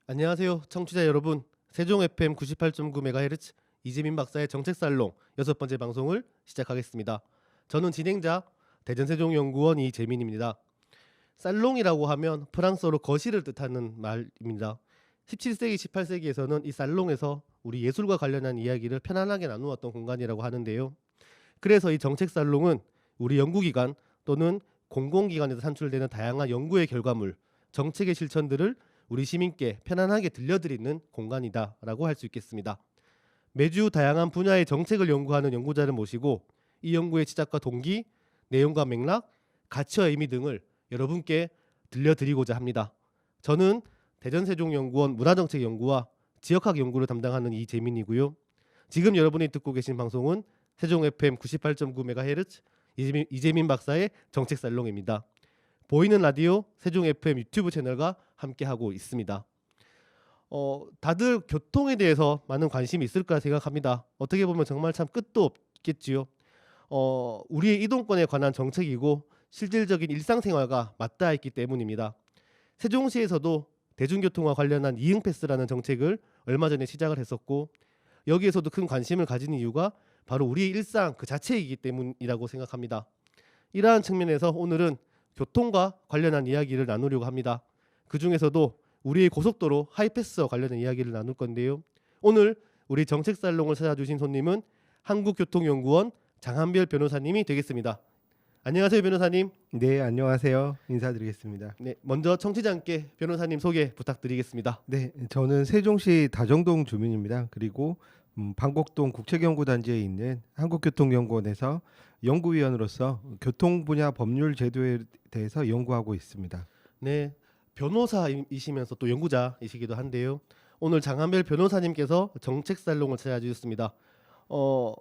안녕하세요, 청취자 여러분. 세종 FM 98.9MHz 이재민 박사의 정책살롱 여섯 번째 방송을 시작하겠습니다. 저는 진행자 대전세종연구원 이재민입니다. 살롱이라고 하면 프랑스어로 거실을 뜻하는 말입니다. 17세기, 18세기에서는 이 살롱에서 우리 예술과 관련한 이야기를 편안하게 나누었던 공간이라고 하는데요. 그래서 이 정책살롱은 우리 연구기관 또는 공공기관에서 산출되는 다양한 연구의 결과물, 정책의 실천들을 우리 시민께 편안하게 들려드리는 공간이다라고 할 수 있겠습니다. 매주 다양한 분야의 정책을 연구하는 연구자를 모시고 이 연구의 시작과 동기, 내용과 맥락, 가치와 의미 등을 여러분께 들려드리고자 합니다. 저는 대전세종연구원 문화정책연구와 지역학 연구를 담당하는 이재민이고요. 지금 여러분이 듣고 계신 방송은 세종 FM 98.9MHz 이재민 박사의 정책살롱입니다. 보이는 라디오 세종 FM 유튜브 채널과 함께하고 있습니다. 다들 교통에 대해서 많은 관심이 있을 거라 생각합니다. 어떻게 보면 정말 참 끝도 없겠지요. 우리의 이동권에 관한 정책이고 실질적인 일상생활과 맞닿아 있기 때문입니다. 세종시에서도 대중교통과 관련한 이응패스라는 정책을 얼마 전에 시작을 했었고, 여기에서도 큰 관심을 가진 이유가 바로 우리의 일상 그 자체이기 때문이라고 생각합니다. 이러한 측면에서 오늘은 교통과 관련한 이야기를 나누려고 합니다. 그 중에서도 우리의 고속도로 하이패스와 관련된 이야기를 나눌 건데요. 오늘 우리 정책살롱을 찾아주신 손님은 한국교통연구원 장한별 변호사님이 되겠습니다. 안녕하세요, 변호사님. 네, 안녕하세요. 인사드리겠습니다. 네, 먼저 청취자님께 변호사님 소개 부탁드리겠습니다. 네, 저는 세종시 다정동 주민입니다. 그리고 방곡동 국책연구단지에 있는 한국교통연구원에서 연구위원으로서 교통 분야 법률 제도에 대해서 연구하고 있습니다. 네, 변호사이시면서 또 연구자이시기도 한데요. 오늘 장한별 변호사님께서 정책살롱을 찾아주셨습니다.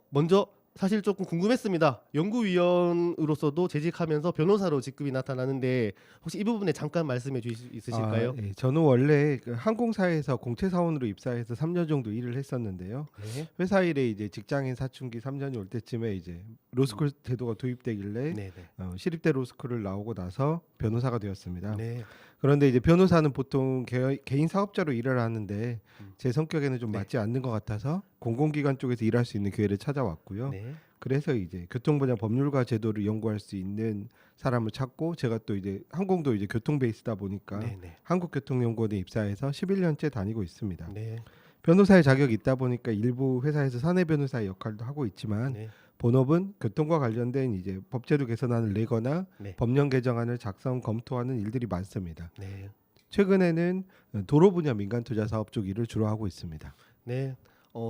먼저 사실 조금 궁금했습니다. 연구위원으로서도 재직하면서 변호사로 직급이 나타나는데 혹시 이 부분에 잠깐 말씀해 주실 수 있으실까요? 네, 저는 원래 그 항공사에서 공채사원으로 입사해서 3년 정도 일을 했었는데요. 네. 회사 일에 이제 직장인 사춘기 3년이 올 때쯤에 이제 로스쿨 제도가 도입되길래 네, 시립대 로스쿨을 나오고 나서 변호사가 되었습니다. 네. 그런데 이제 변호사는 보통 개인 사업자로 일을 하는데 제 성격에는 좀 네. 맞지 않는 것 같아서 공공기관 쪽에서 일할 수 있는 기회를 찾아왔고요. 네. 그래서 이제 교통 분야 법률과 제도를 연구할 수 있는 사람을 찾고, 제가 또 이제 항공도 이제 교통 베이스다 보니까 네. 네. 한국교통연구원에 입사해서 11년째 다니고 있습니다. 네. 변호사의 자격이 있다 보니까 일부 회사에서 사내 변호사의 역할도 하고 있지만 네. 본업은 교통과 관련된 이제 법제도 개선안을 내거나 네. 법령 개정안을 작성 검토하는 일들이 많습니다. 네. 최근에는 도로 분야 민간 투자 사업 쪽 일을 주로 하고 있습니다. 네.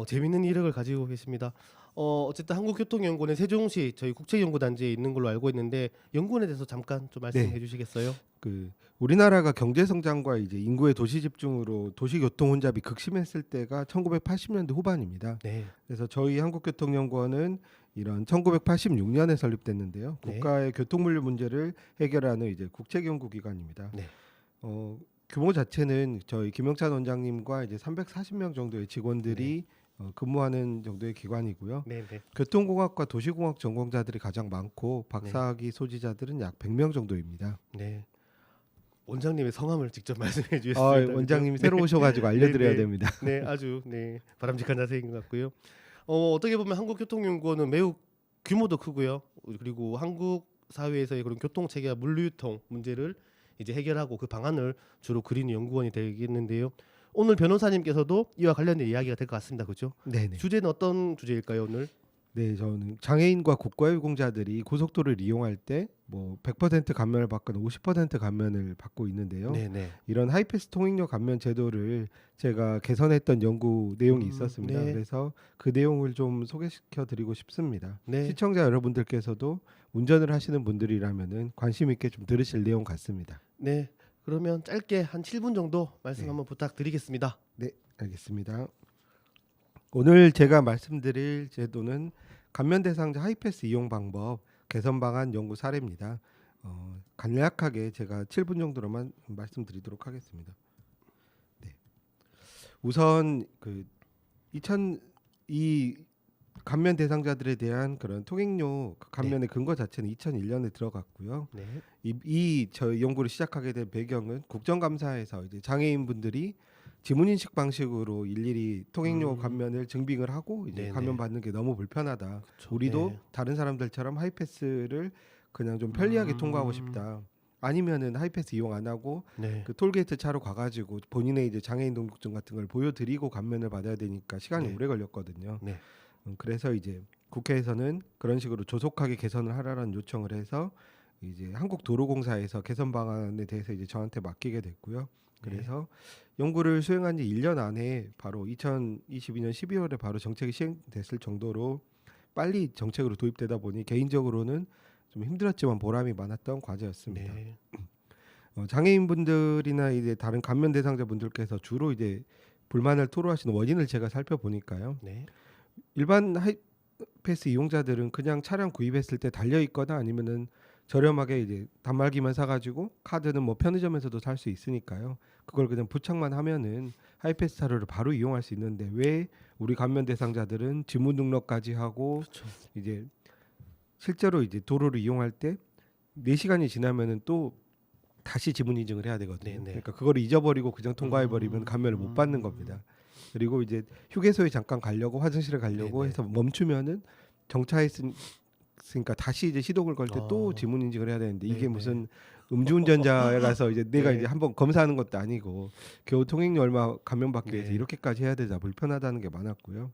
재밌는 이력을 가지고 계십니다. 어쨌든 한국교통연구원은 세종시 저희 국책연구단지에 있는 걸로 알고 있는데 연구원에 대해서 잠깐 좀 말씀해 네. 주시겠어요? 우리나라가 경제 성장과 이제 인구의 도시 집중으로 도시 교통 혼잡이 극심했을 때가 1980년대 후반입니다. 네. 그래서 저희 한국교통연구원은 이런 1986년에 설립됐는데요. 네. 국가의 교통 물류 문제를 해결하는 이제 국책연구기관입니다. 네. 규모 자체는 저희 김영찬 원장님과 이제 340명 정도의 직원들이 근무하는 정도의 기관이고요. 네. 네. 교통공학과 도시공학 전공자들이 가장 많고 박사학위 소지자들은 약 100명 정도입니다. 네. 원장님의 성함을 직접 말씀해 주셨습니다. 원장님이 그죠? 새로 오셔가지고 알려드려야 네. 됩니다. 네, 아주 바람직한 자세인 것 같고요. 어떻게 보면 한국교통연구원은 매우 규모도 크고요. 그리고 한국 사회에서의 그런 교통 체계와 물류유통 문제를 이제 해결하고 그 방안을 주로 그리는 연구원이 되겠는데요. 오늘 변호사님께서도 이와 관련된 이야기가 될 것 같습니다. 그죠? 네네. 주제는 어떤 주제일까요, 오늘? 네, 저는 장애인과 국가유공자들이 고속도로를 이용할 때 뭐 100% 감면을 받거나 50% 감면을 받고 있는데요. 네, 네. 이런 하이패스 통행료 감면 제도를 제가 개선했던 연구 내용이 있었습니다. 네. 그래서 그 내용을 좀 소개시켜 드리고 싶습니다. 네. 시청자 여러분들께서도 운전을 하시는 분들이라면은 관심 있게 좀 들으실 내용 같습니다. 네. 그러면 짧게 한 7분 정도 말씀 네. 한번 부탁드리겠습니다. 네, 알겠습니다. 오늘 제가 말씀드릴 제도는 감면 대상자 하이패스 이용 방법 개선 방안 연구 사례입니다. 간략하게 제가 7분 정도로만 말씀드리도록 하겠습니다. 네. 우선 이 감면 대상자들에 대한 그런 통행료 감면의 근거 자체는 2001년에 들어갔고요. 네. 저희 연구를 시작하게 된 배경은 국정감사에서 이제 장애인분들이 지문 인식 방식으로 일일이 통행료 음. 감면을 증빙을 하고 이제 네네. 감면 받는 게 너무 불편하다. 그쵸. 우리도 네. 다른 사람들처럼 하이패스를 그냥 좀 편리하게 통과하고 싶다. 아니면은 하이패스 이용 안 하고 네. 그 톨게이트 차로 가가지고 본인의 이제 장애인 등록증 같은 걸 보여드리고 감면을 받아야 되니까 시간이 네. 오래 걸렸거든요. 네. 그래서 이제 국회에서는 그런 식으로 조속하게 개선을 하라는 요청을 해서 이제 한국도로공사에서 개선 방안에 대해서 이제 저한테 맡기게 됐고요. 그래서 연구를 수행한 지 1년 안에 바로 2022년 12월에 바로 정책이 시행됐을 정도로 빨리 정책으로 도입되다 보니 개인적으로는 좀 힘들었지만 보람이 많았던 과제였습니다. 네. 장애인분들이나 이제 다른 감면 대상자분들께서 주로 이제 불만을 토로하시는 원인을 제가 살펴보니까요. 네. 일반 하이패스 이용자들은 그냥 차량 구입했을 때 달려 있거나 아니면은 저렴하게 이제 단말기만 사가지고 카드는 뭐 편의점에서도 살 수 있으니까요. 그걸 그냥 부착만 하면은 하이패스 차로를 바로 이용할 수 있는데 왜 우리 감면 대상자들은 지문 등록까지 하고 그쵸. 이제 실제로 이제 도로를 이용할 때 4시간이 지나면은 또 다시 지문 인증을 해야 되거든요. 네네. 그러니까 그거를 잊어버리고 그냥 통과해 버리면 감면을 못 받는 겁니다. 그리고 이제 휴게소에 잠깐 가려고 화장실에 가려고 네네. 해서 멈추면은 정차했으니까 다시 이제 시동을 걸 때 또 아. 지문 인증을 해야 되는데 이게 네네. 무슨 음주운전자라서 이제 내가 네. 이제 한번 검사하는 것도 아니고 겨우 통행료 얼마 감면받기 위해서 네. 이렇게까지 해야 되자 불편하다는 게 많았고요.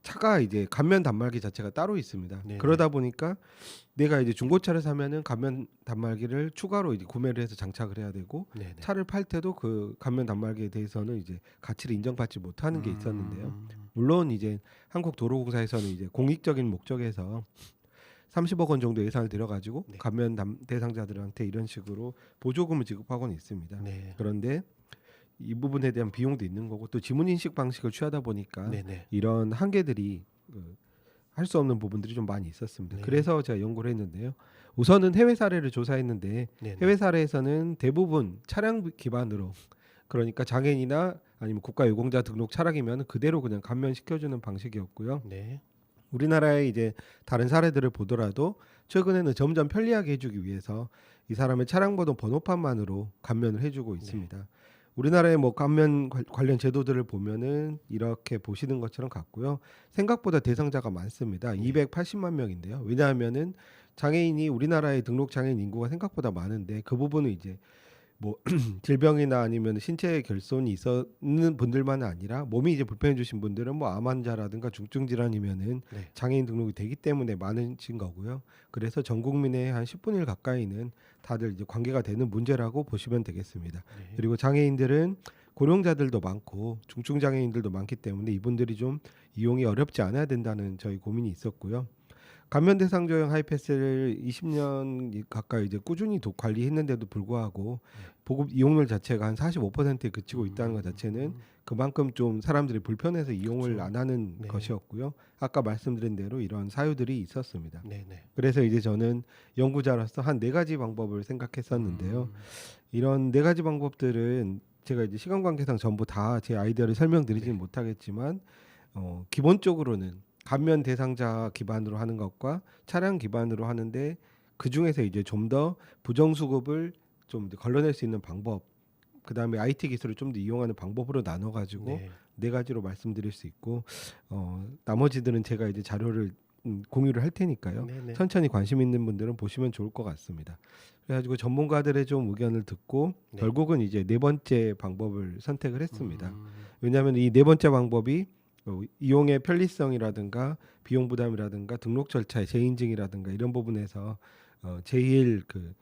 차가 이제 감면 단말기 자체가 따로 있습니다. 네네. 그러다 보니까 내가 이제 중고차를 사면은 감면 단말기를 추가로 이제 구매를 해서 장착을 해야 되고 네네. 차를 팔 때도 그 감면 단말기에 대해서는 이제 가치를 인정받지 못하는 게 있었는데요. 물론 이제 한국도로공사에서는 이제 공익적인 목적에서 30억 원 정도 예산을 들여가지고 네. 감면 대상자들한테 이런 식으로 보조금을 지급하고는 있습니다. 네. 그런데 이 부분에 대한 비용도 있는 거고 또 지문 인식 방식을 취하다 보니까 네네. 이런 한계들이 할 수 없는 부분들이 좀 많이 있었습니다. 네. 그래서 제가 연구를 했는데요. 우선은 해외 사례를 조사했는데 네네. 해외 사례에서는 대부분 차량 기반으로 그러니까 장애인이나 아니면 국가유공자 등록 차량이면 그대로 그냥 감면시켜주는 방식이었고요. 네. 우리나라의 이제 다른 사례들을 보더라도 최근에는 점점 편리하게 해주기 위해서 이 사람의 차량 번호판만으로 감면을 해주고 있습니다. 우리나라의 뭐 감면 관련 제도들을 보면은 이렇게 보시는 것처럼 같고요. 생각보다 대상자가 많습니다. 280만 명인데요. 왜냐하면은 장애인이 우리나라의 등록 장애인 인구가 생각보다 많은데 그 부분은 이제 뭐 질병이나 아니면 신체 결손이 있는 분들만은 아니라 몸이 이제 불편해주신 분들은 뭐 암 환자라든가 중증 질환이면은 네. 장애인 등록이 되기 때문에 많으신 거고요. 그래서 전 국민의 한 10분의 1 가까이는 다들 이제 관계가 되는 문제라고 보시면 되겠습니다. 네. 그리고 장애인들은 고령자들도 많고 중증 장애인들도 많기 때문에 이분들이 좀 이용이 어렵지 않아야 된다는 저희 고민이 있었고요. 감면 대상자용 하이패스를 20년 가까이 이제 꾸준히 관리했는데도 불구하고 보급 이용률 자체가 한 45%에 그치고 있다는 것 자체는 그만큼 좀 사람들이 불편해서 이용을 그쵸. 안 하는 네. 것이었고요. 아까 말씀드린 대로 이런 사유들이 있었습니다. 네네. 그래서 이제 저는 연구자로서 한 4가지 방법을 생각했었는데요. 이런 4가지 방법들은 제가 이제 시간 관계상 전부 다 제 아이디어를 설명드리지는 못하겠지만 기본적으로는 감면 대상자 기반으로 하는 것과 차량 기반으로 하는데 그 중에서 이제 좀 더 부정 수급을 좀 걸러낼 수 있는 방법, 그 다음에 IT 기술을 좀 더 이용하는 방법으로 나눠가지고 네. 4가지로 말씀드릴 수 있고 나머지들은 제가 이제 자료를 공유를 할 테니까요. 네네. 천천히 관심 있는 분들은 보시면 좋을 것 같습니다. 그래가지고 전문가들의 좀 의견을 듣고 네. 결국은 이제 4번째 방법을 선택을 했습니다. 음. 왜냐하면 이 4번째 방법이 이용의 편리성이라든가 비용 부담이라든가 등록 절차의 재인증이라든가 이런 부분에서 제일 그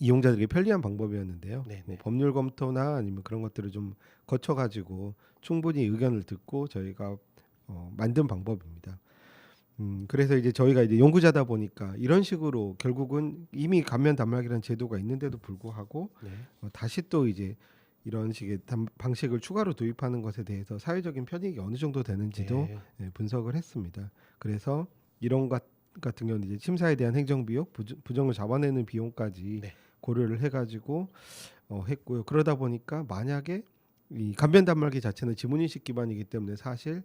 이용자들에게 편리한 방법이었는데요. 네네. 뭐 법률 검토나 아니면 그런 것들을 좀 거쳐가지고 충분히 의견을 듣고 저희가 만든 방법입니다. 그래서 이제 저희가 이제 연구자다 보니까 이런 식으로 결국은 이미 감면 단말기라는 제도가 있는데도 불구하고 네. 다시 또 이제 이런 식의 방식을 추가로 도입하는 것에 대해서 사회적인 편익이 어느 정도 되는지도 네. 분석을 했습니다. 그래서 이런 것 같은 경우는 이제 심사에 대한 행정비용, 부정을 잡아내는 비용까지 네. 고려를 해가지고 했고요. 그러다 보니까 만약에 이 감면 단말기 자체는 지문인식 기반이기 때문에 사실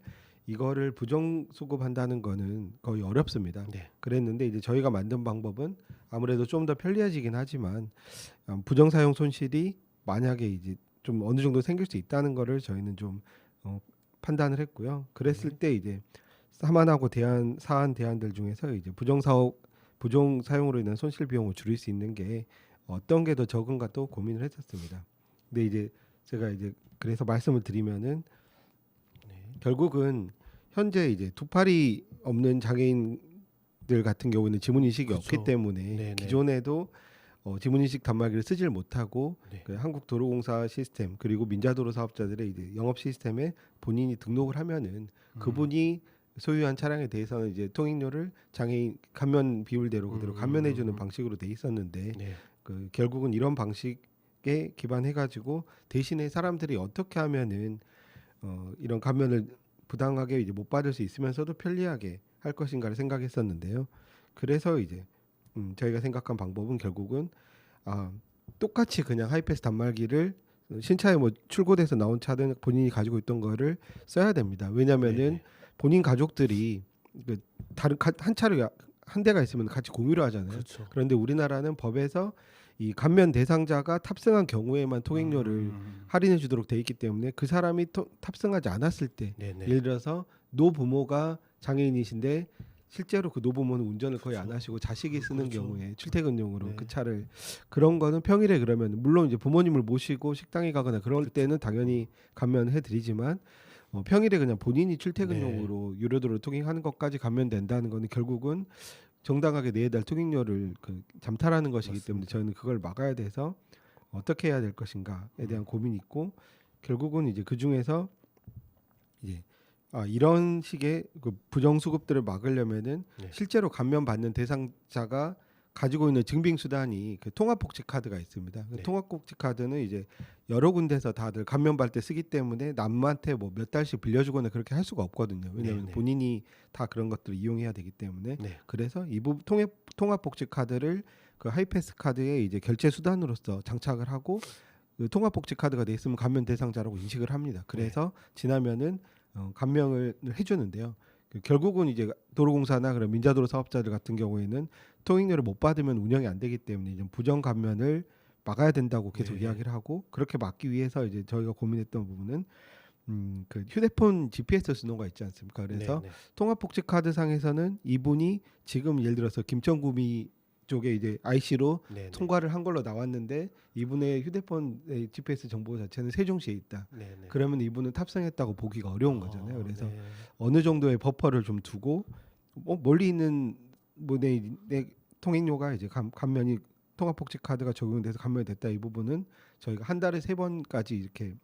이거를 부정 수급한다는 거는 거의 어렵습니다. 네. 그랬는데 이제 저희가 만든 방법은 아무래도 좀 더 편리해지긴 하지만 부정 사용 손실이 만약에 이제 좀 어느 정도 생길 수 있다는 거를 저희는 좀 판단을 했고요. 그랬을 때 이제 사안하고 사안 대안들 중에서 이제 부정 사용으로 인한 손실 비용을 줄일 수 있는 게 어떤 게 더 적은가 또 고민을 했었습니다. 근데 이제 제가 이제 그래서 말씀을 드리면은 결국은 현재 이제 두 팔이 없는 장애인들 같은 경우는 지문 인식이 그렇죠. 없기 때문에 네네. 기존에도 지문 인식 단말기를 쓰질 못하고 네. 그 한국도로공사 시스템 그리고 민자도로 사업자들의 이제 영업 시스템에 본인이 등록을 하면은 그분이 소유한 차량에 대해서는 이제 통행료를 장애인 감면 비율대로 그대로 감면해주는 방식으로 돼 있었는데 네. 그 결국은 이런 방식에 기반해가지고 대신에 사람들이 어떻게 하면은 이런 감면을 부당하게 이제 못 받을 수 있으면서도 편리하게 할 것인가를 생각했었는데요. 그래서 이제 저희가 생각한 방법은 결국은 똑같이 그냥 하이패스 단말기를 신차에 뭐 출고돼서 나온 차든 본인이 가지고 있던 거를 써야 됩니다. 왜냐면은 네네. 본인 가족들이 그 다른 한 차를 한 대가 있으면 같이 공유를 하잖아요. 그렇죠. 그런데 우리나라는 법에서 이 감면 대상자가 탑승한 경우에만 통행료를 할인해 주도록 돼 있기 때문에 그 사람이 탑승하지 않았을 때 네네. 예를 들어서 노부모가 장애인이신데 실제로 그 노부모는 운전을 거의 안 하시고 자식이 쓰는 그렇죠. 경우에 출퇴근용으로 네. 그 차를 그런 거는 평일에 그러면 물론 이제 부모님을 모시고 식당에 가거나 그럴 때는 당연히 감면해 드리지만 평일에 그냥 본인이 출퇴근용으로 유료도로 통행하는 것까지 감면된다는 거는 결국은 정당하게 내야 될 통행료를 그 잠탈하는 것이기 맞습니다. 때문에 저희는 그걸 막아야 돼서 어떻게 해야 될 것인가에 대한 고민이 있고 결국은 이제 그 중에서 이제 이런 식의 그 부정 수급들을 막으려면은 네. 실제로 감면받는 대상자가 가지고 있는 증빙 수단이 그 통합복지 카드가 있습니다. 그 네. 통합복지 카드는 이제 여러 군데서 다들 감면받을 때 쓰기 때문에 남한테 뭐 몇 달씩 빌려주거나 그렇게 할 수가 없거든요. 왜냐하면 네. 본인이 다 그런 것들을 이용해야 되기 때문에 네. 그래서 이 부분 통합복지 카드를 그 하이패스 카드에 이제 결제 수단으로서 장착을 하고 그 통합복지 카드가 돼 있으면 감면 대상자라고 인식을 합니다. 그래서 지나면은 감면을 해주는데요. 결국은 이제 도로공사나 그런 민자도로 사업자들 같은 경우에는 통행료를 못 받으면 운영이 안 되기 때문에 이제 부정 감면을 막아야 된다고 계속 이야기를 하고 그렇게 막기 위해서 이제 저희가 고민했던 부분은 그 휴대폰 GPS 신호가 있지 않습니까? 그래서 네네. 통합복지 카드 상에서는 이분이 지금 예를 들어서 김천구미 쪽에 이제 IC로 네네. 통과를 한 걸로 나왔는데 이분의 휴대폰의 GPS 정보 자체는 세종시에 있다. 네네. 그러면 이분은 탑승했다고 보기가 어려운 거잖아요. 그래서 네. 어느 정도의 버퍼를 좀 두고 멀리 있는 뭐 내 통행료가 이제 감면이 통합복지 카드가 적용돼서 감면이 됐다 이 부분은 저희가 한 달에 3번까지 이렇게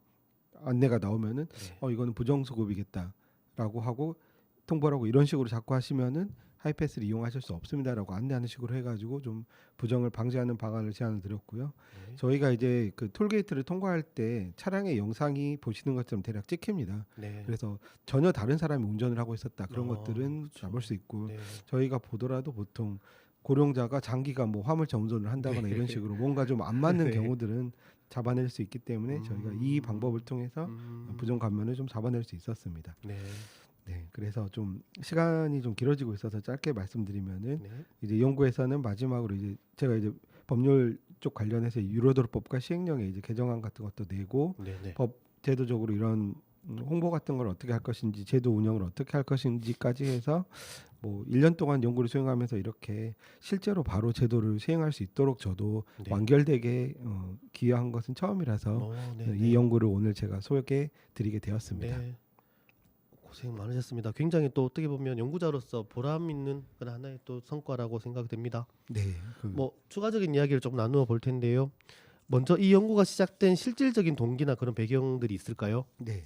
안내가 나오면은 네. 이거는 부정수급이겠다라고 하고 통보를 하고 이런 식으로 자꾸 하시면은 하이패스를 이용하실 수 없습니다라고 안내하는 식으로 해가지고 좀 부정을 방지하는 방안을 제안을 드렸고요. 네. 저희가 이제 그 톨게이트를 통과할 때 차량의 영상이 보시는 것처럼 대략 찍힙니다. 네. 그래서 전혀 다른 사람이 운전을 하고 있었다 그런 것들은 그렇죠. 잡을 수 있고 네. 저희가 보더라도 보통 고령자가 장기가 뭐 화물차 운전을 한다거나 이런 식으로 뭔가 좀 안 맞는 네. 경우들은 잡아낼 수 있기 때문에 저희가 이 방법을 통해서 부정 감면을 좀 잡아낼 수 있었습니다. 네. 네, 그래서 좀 시간이 좀 길어지고 있어서 짧게 말씀드리면은 네. 이제 연구에서는 마지막으로 이제 제가 이제 법률 쪽 관련해서 유료도로법과 시행령에 이제 개정안 같은 것도 내고 네네. 법 제도적으로 이런 홍보 같은 걸 어떻게 할 것인지 제도 운영을 어떻게 할 것인지까지 해서 뭐 1년 동안 연구를 수행하면서 이렇게 실제로 바로 제도를 시행할 수 있도록 저도 네. 완결되게 기여한 것은 처음이라서 네네. 이 연구를 오늘 제가 소개해 드리게 되었습니다. 네. 고생 많으셨습니다. 굉장히 또 어떻게 보면 연구자로서 보람 있는 그런 하나의 또 성과라고 생각됩니다. 네. 뭐 추가적인 이야기를 좀 나누어 볼 텐데요. 먼저 이 연구가 시작된 실질적인 동기나 그런 배경들이 있을까요? 네.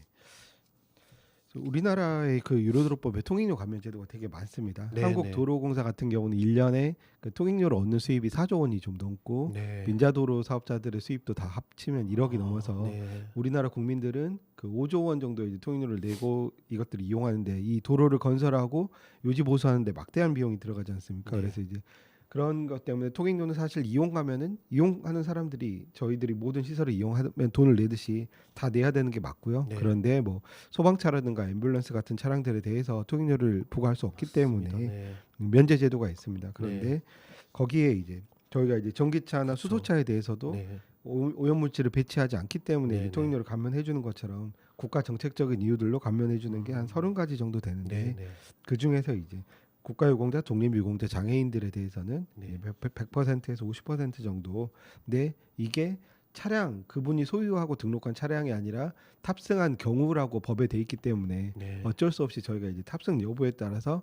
우리나라의 그 유료도로법에 통행료 감면 제도가 되게 많습니다. 네, 한국도로공사 같은 경우는 1년에 그 통행료를 얻는 수입이 4조 원이 좀 넘고 네. 민자도로 사업자들의 수입도 다 합치면 1억이 넘어서 네. 우리나라 국민들은 그 5조 원 정도의 이제 통행료를 내고 이것들을 이용하는데 이 도로를 건설하고 유지 보수하는데 막대한 비용이 들어가지 않습니까? 네. 그래서 이제 그런 것 때문에 통행료는 사실 이용하는 사람들이 저희들이 모든 시설을 이용하면 돈을 내듯이 다 내야 되는 게 맞고요. 네. 그런데 뭐 소방차라든가 앰뷸런스 같은 차량들에 대해서 통행료를 부과할 수 없기 때문에 네. 면제 제도가 있습니다. 그런데 네. 거기에 이제 저희가 이제 전기차나 그렇죠. 수소차에 대해서도 네. 오염물질을 배치하지 않기 때문에 네네. 이제 통행료를 감면해 주는 것처럼 국가 정책적인 이유들로 감면해 주는 게 한 30가지 정도 되는데 네네. 그 중에서 이제 국가유공자, 독립유공자, 장애인들에 대해서는 네. 100%에서 50% 정도. 근데 이게 차량 그분이 소유하고 등록한 차량이 아니라 탑승한 경우라고 법에 돼 있기 때문에 네. 어쩔 수 없이 저희가 이제 탑승 여부에 따라서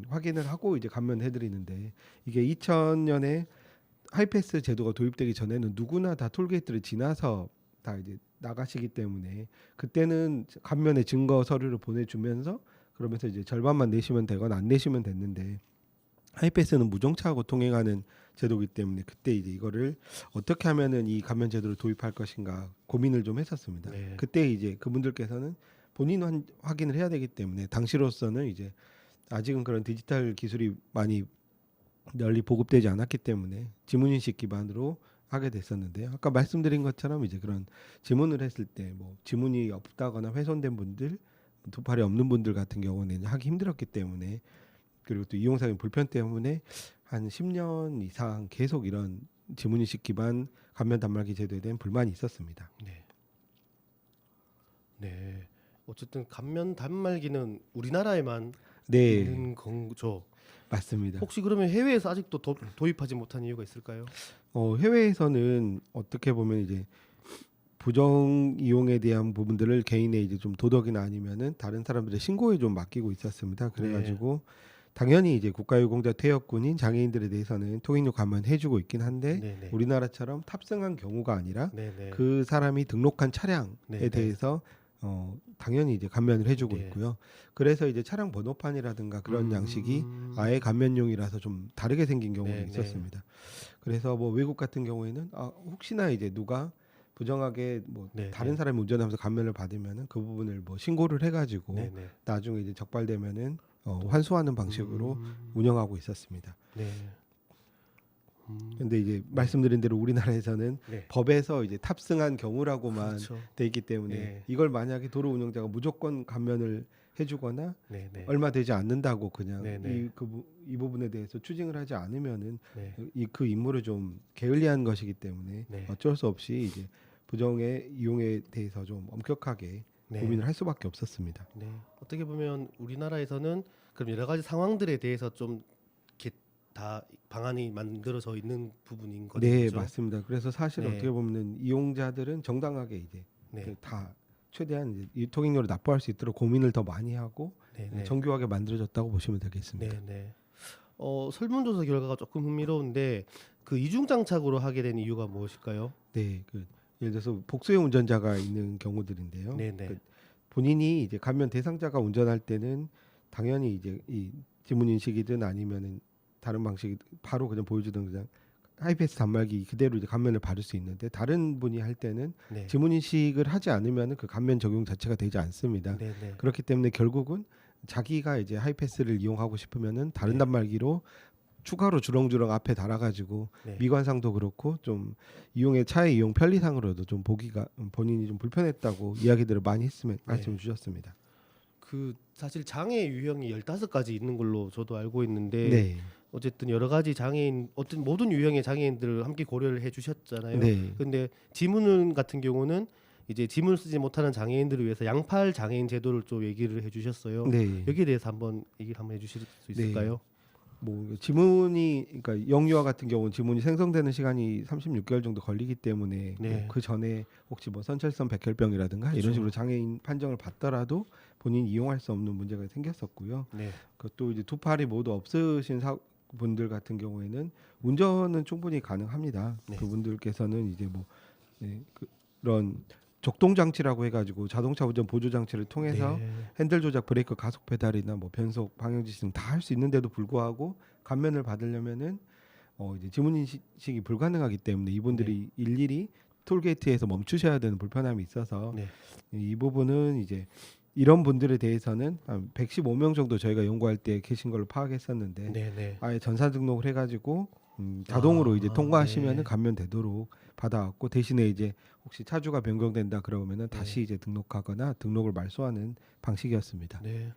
확인을 하고 이제 감면해 드리는데 이게 2000년에 하이패스 제도가 도입되기 전에는 누구나 다 톨게이트를 지나서 다 이제 나가시기 때문에 그때는 감면의 증거 서류를 보내주면서 그러면서 이제 절반만 내시면 되거나 안 내시면 됐는데 하이패스는 무정차하고 통행하는 제도이기 때문에 그때 이제 이거를 어떻게 하면은 이 감면 제도를 도입할 것인가 고민을 좀 했었습니다. 네. 그때 이제 그분들께서는 본인 확인을 해야 되기 때문에 당시로서는 이제 아직은 그런 디지털 기술이 많이 널리 보급되지 않았기 때문에 지문인식 기반으로 하게 됐었는데요. 아까 말씀드린 것처럼 이제 그런 지문을 했을 때 뭐 지문이 없다거나 훼손된 분들, 도팔이 없는 분들 같은 경우는 하기 힘들었기 때문에 그리고 또 이용상의 불편 때문에 한 10년 이상 계속 이런 지문인식 기반 감면 단말기 제도에 대한 불만이 있었습니다. 네. 네. 어쨌든 감면 단말기는 우리나라에만 네, 있는 거죠. 맞습니다. 혹시 그러면 해외에서 아직도 도입하지 못한 이유가 있을까요? 해외에서는 어떻게 보면 이제 부정 이용에 대한 부분들을 개인의 이제 좀 도덕이나 아니면은 다른 사람들의 신고에 좀 맡기고 있었습니다. 그래가지고 당연히 이제 국가유공자 퇴역군인 장애인들에 대해서는 통행료 감면해주고 있긴 한데 네네. 우리나라처럼 탑승한 경우가 아니라 네네. 그 사람이 등록한 차량에 네네. 대해서 당연히 이제 감면을 해주고 네. 있고요. 그래서 이제 차량 번호판이라든가 그런 양식이 아예 감면용이라서 좀 다르게 생긴 경우도 네네. 있었습니다. 그래서 뭐 외국 같은 경우에는 혹시나 이제 누가 부정하게 뭐 네네. 다른 사람이 운전하면서 감면을 받으면은 그 부분을 뭐 신고를 해가지고 네네. 나중에 이제 적발되면은 환수하는 방식으로 운영하고 있었습니다. 네. 근데 이제 말씀드린 대로 우리나라에서는 네. 법에서 이제 탑승한 경우라고만 그렇죠. 돼 있기 때문에 네. 이걸 만약에 도로 운영자가 무조건 감면을 해주거나 네네. 얼마 되지 않는다고 그냥 네네. 이 부분에 대해서 추징을 하지 않으면은 네. 그 임무를 좀 게을리한 것이기 때문에 네. 어쩔 수 없이 이제 부정의 이용에 대해서 좀 엄격하게 네. 고민을 할 수밖에 없었습니다. 네. 어떻게 보면 우리나라에서는 그럼 여러 가지 상황들에 대해서 좀 이렇게 다 방안이 만들어져 있는 부분인 거죠. 네, 그죠? 맞습니다. 그래서 사실 네. 어떻게 보면 이용자들은 정당하게 이제 네. 다 최대한 이제 이 통행료를 납부할 수 있도록 고민을 더 많이 하고 네네. 정교하게 만들어졌다고 보시면 되겠습니다. 네네. 설문조사 결과가 조금 흥미로운데 그 이중 장착으로 하게 된 이유가 무엇일까요? 네, 예를 들어서 복수의 운전자가 있는 경우들인데요. 네네. 본인이 이제 감면 대상자가 운전할 때는 당연히 이제 이 지문 인식이든 아니면은 다른 방식이 바로 그냥 보여주던 그냥 하이패스 단말기 그대로 이제 감면을 받을 수 있는데 다른 분이 할 때는 네. 지문 인식을 하지 않으면은 그 감면 적용 자체가 되지 않습니다. 네네. 그렇기 때문에 결국은 자기가 이제 하이패스를 이용하고 싶으면은 다른 네. 단말기로 추가로 주렁주렁 앞에 달아가지고 네. 미관상도 그렇고 좀 차의 이용 편리상으로도 좀 보기가 본인이 좀 불편했다고 이야기들을 많이 했으면 말씀을 주셨습니다. 그 사실 장애 유형이 15가지 있는 걸로 저도 알고 있는데 네, 어쨌든 여러 가지 장애인 어떤 모든 유형의 장애인들을 함께 고려를 해 주셨잖아요. 네, 근데 지문 같은 경우는 이제 지문을 쓰지 못하는 장애인들을 위해서 양팔 장애인 제도를 좀 얘기를 해 주셨어요. 네. 여기에 대해서 한번 얘기를 한번 해 주실 수 있을까요? 뭐 지문이 그러니까 영유아 같은 경우는 지문이 생성되는 시간이 36개월 정도 걸리기 때문에 네. 뭐그 전에 혹시 뭐 선철성 백혈병이라든가 그쵸. 이런 식으로 장애인 판정을 받더라도 본인이 이용할 수 없는 문제가 생겼었고요. 네. 그것도 이제 두 팔이 모두 없으신 분들 같은 경우에는 운전은 충분히 가능합니다. 네. 그분들께서는 이제 뭐 그런 적동 장치라고 해가지고 자동차 운전 보조 장치를 통해서 네. 핸들 조작, 브레이크, 가속 페달이나 뭐 변속, 방향 지시 등 다 할 수 있는데도 불구하고 감면을 받으려면은 이제 지문 인식이 불가능하기 때문에 이분들이 일일이 톨게이트에서 멈추셔야 되는 불편함이 있어서 네. 이 부분은 이제 이런 분들에 대해서는 한 115명 정도 저희가 연구할 때 계신 걸로 파악했었는데 네. 아예 전산 등록을 해가지고 자동으로 이제 통과하시면은 네. 감면되도록 받아왔고 대신에 이제 혹시 차주가 변경된다 그러면은 네. 다시 이제 등록하거나 등록을 말소하는 방식이었습니다. 네.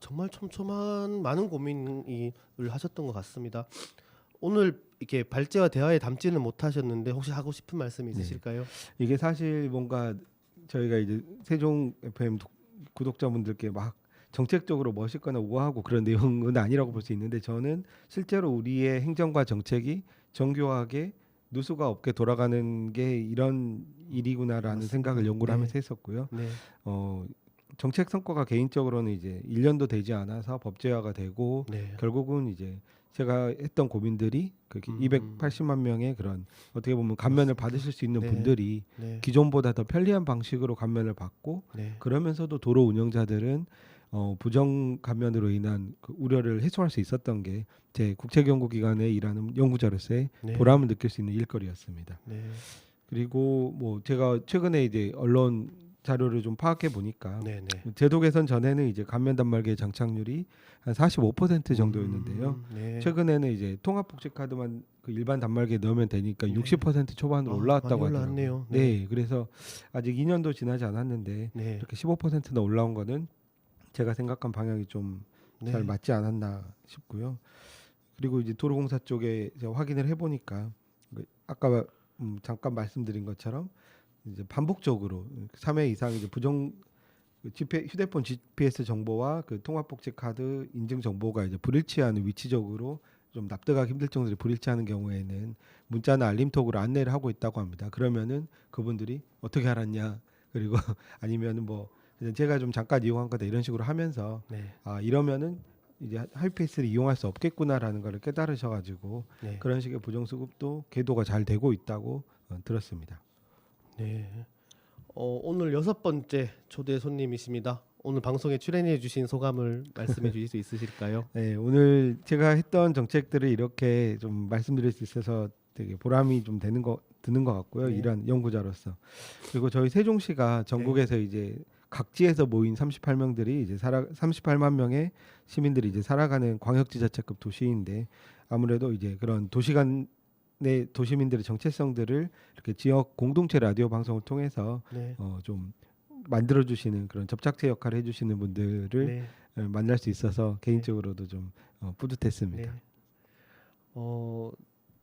정말 촘촘한 많은 고민을 하셨던 것 같습니다. 오늘 이렇게 발제와 대화에 담지는 못하셨는데 혹시 하고 싶은 말씀이 네. 있으실까요? 이게 사실 뭔가 저희가 이제 세종 FM 구독자분들께 막 정책적으로 멋있거나 우아하고 그런 내용은 아니라고 볼 수 있는데 저는 실제로 우리의 행정과 정책이 정교하게 누수가 없게 돌아가는 게 이런 일이구나라는 맞습니다. 생각을 연구를 네. 하면서 했었고요. 네. 정책 성과가 개인적으로는 이제 1년도 되지 않아서 법제화가 되고 네. 결국은 이제 제가 했던 고민들이 그 280만 명의 그런 어떻게 보면 감면을 맞습니다. 받으실 수 있는 네. 분들이 네. 기존보다 더 편리한 방식으로 감면을 받고 네. 그러면서도 도로 운영자들은 부정 감면으로 인한 그 우려를 해소할 수 있었던 게 제 국책연구기관에 일하는 연구자로서의 네. 보람을 느낄 수 있는 일거리였습니다. 네. 그리고 뭐 제가 최근에 이제 언론 자료를 좀 파악해 보니까 네. 네. 제도 개선 전에는 이제 감면 단말기의 장착률이 한 45% 정도였는데요. 네. 최근에는 이제 통합복지 카드만 그 일반 단말기에 넣으면 되니까 네. 60% 초반으로 올라왔다고 많이 하더라고요. 올라왔네요. 네, 그래서 아직 2년도 지나지 않았는데 네. 이렇게 15%나 올라온 거는 제가 생각한 방향이 좀 잘 네. 맞지 않았나 싶고요. 그리고 이제 도로공사 쪽에 제가 확인을 해보니까 아까 잠깐 말씀드린 것처럼 이제 반복적으로 3회 이상 이제 부정 휴대폰 GPS 정보와 그 통합복지 카드 인증 정보가 이제 불일치하는 위치적으로 좀 납득하기 힘들 정도로 불일치하는 경우에는 문자나 알림톡으로 안내를 하고 있다고 합니다. 그러면은 그분들이 어떻게 알았냐 그리고 아니면은 뭐 그냥 제가 좀 잠깐 이용한 거다 이런 식으로 하면서 네. 이러면은 이제 하이패스를 이용할 수 없겠구나라는 걸 깨달으셔가지고 네. 그런 식의 부정수급도 계도가 잘 되고 있다고 들었습니다. 네. 오늘 6번째 초대 손님이십니다. 오늘 방송에 출연해 주신 소감을 말씀해 주실 수 있으실까요? 네, 오늘 제가 했던 정책들을 이렇게 좀 말씀드릴 수 있어서 되게 보람이 좀 드는 것 같고요. 네. 이런 연구자로서. 그리고 저희 세종시가 전국에서 이제 각지에서 모인 38명들이 이제 38만 명의 시민들이 이제 살아가는 광역지자체급 도시인데 아무래도 이제 그런 도시 간의 도시민들의 정체성들을 이렇게 지역 공동체 라디오 방송을 통해서 네. 좀 만들어 주시는 그런 접착체 역할을 해주시는 분들을 네. 만날 수 있어서 개인적으로도 좀 뿌듯했습니다. 네.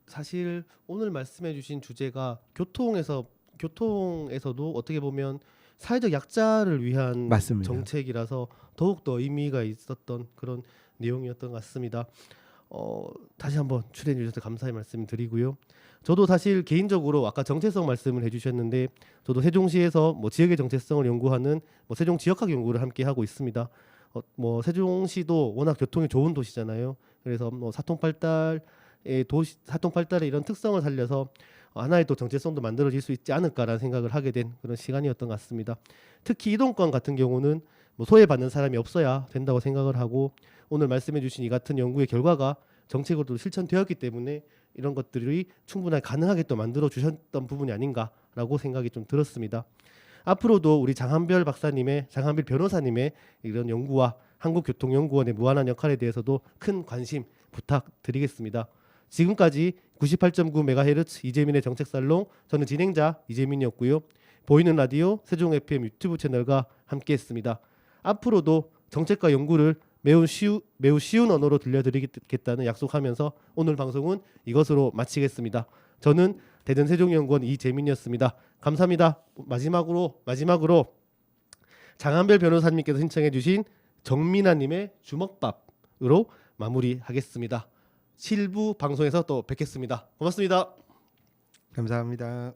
사실 오늘 말씀해 주신 주제가 교통에서도 어떻게 보면 사회적 약자를 위한 맞습니다. 정책이라서 더욱더 의미가 있었던 그런 내용이었던 것 같습니다. 다시 한번 출연해 주셔서 감사의 말씀 드리고요. 저도 사실 개인적으로 아까 정체성 말씀을 해주셨는데 저도 세종시에서 뭐 지역의 정체성을 연구하는 뭐 세종 지역학 연구를 함께 하고 있습니다. 뭐 세종시도 워낙 교통이 좋은 도시잖아요. 그래서 뭐 사통팔달의 이런 특성을 살려서 하나의 또 정체성도 만들어질 수 있지 않을까라는 생각을 하게 된 그런 시간이었던 것 같습니다. 특히 이동권 같은 경우는 뭐 소외받는 사람이 없어야 된다고 생각을 하고 오늘 말씀해주신 이 같은 연구의 결과가 정책으로도 실천되었기 때문에 이런 것들이 충분하게 가능하게 또 만들어 주셨던 부분이 아닌가라고 생각이 좀 들었습니다. 앞으로도 우리 장한별 변호사님의 이런 연구와 한국교통연구원의 무한한 역할에 대해서도 큰 관심 부탁드리겠습니다. 지금까지 98.9MHz 이재민의 정책살롱 저는 진행자 이재민이었고요. 보이는 라디오 세종 FM 유튜브 채널과 함께했습니다. 앞으로도 정책과 연구를 매우 쉬운 언어로 들려드리겠다는 약속하면서 오늘 방송은 이것으로 마치겠습니다. 저는 대전 세종연구원 이재민이었습니다. 감사합니다. 마지막으로 장한별 변호사님께서 신청해주신 정민아님의 주먹밥으로 마무리하겠습니다. 7부 방송에서 또 뵙겠습니다. 고맙습니다. 감사합니다.